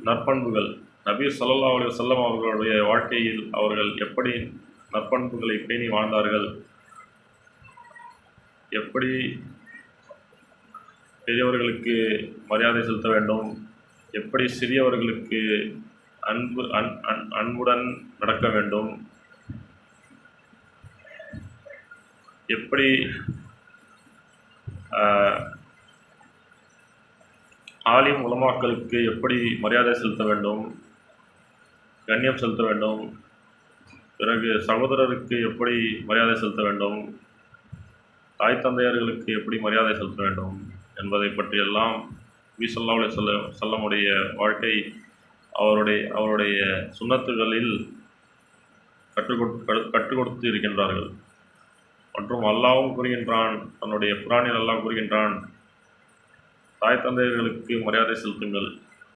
நற்பண்புகள். நபி ஸல்லல்லாஹு அலைஹி வஸல்லம் அவர்களுடைய வாழ்க்கையில் அவர்கள் எப்படி நற்பண்புகளை பேணி வாழ்ந்தார்கள், எப்படி பெரியவர்களுக்கு மரியாதை செலுத்த வேண்டும், எப்படி சிறியவர்களுக்கு அன்புடன் நடக்க வேண்டும், எப்படி ஆலிம் உலமாக்களுக்கு எப்படி மரியாதை செலுத்த வேண்டும், கண்ணியம் செலுத்த வேண்டும், பிறகு சகோதரருக்கு எப்படி மரியாதை செலுத்த வேண்டும், தாய் தந்தையர்களுக்கு எப்படி மரியாதை செலுத்த வேண்டும் என்பதை பற்றியெல்லாம் நபி ஸல்லல்லாஹு அலைஹி வஸல்லமுடைய வாழ்க்கை அவருடைய சுன்னத்துகளில் கற்றுக் கொடுத்து இருக்கின்றார்கள். மற்றும் அல்லாஹ்வும் கூறுகின்றான், தன்னுடைய குர்ஆனில் அல்லாஹ் கூறுகின்றான், தாய் தந்தையர்களுக்கு மரியாதை செலுத்துங்கள்,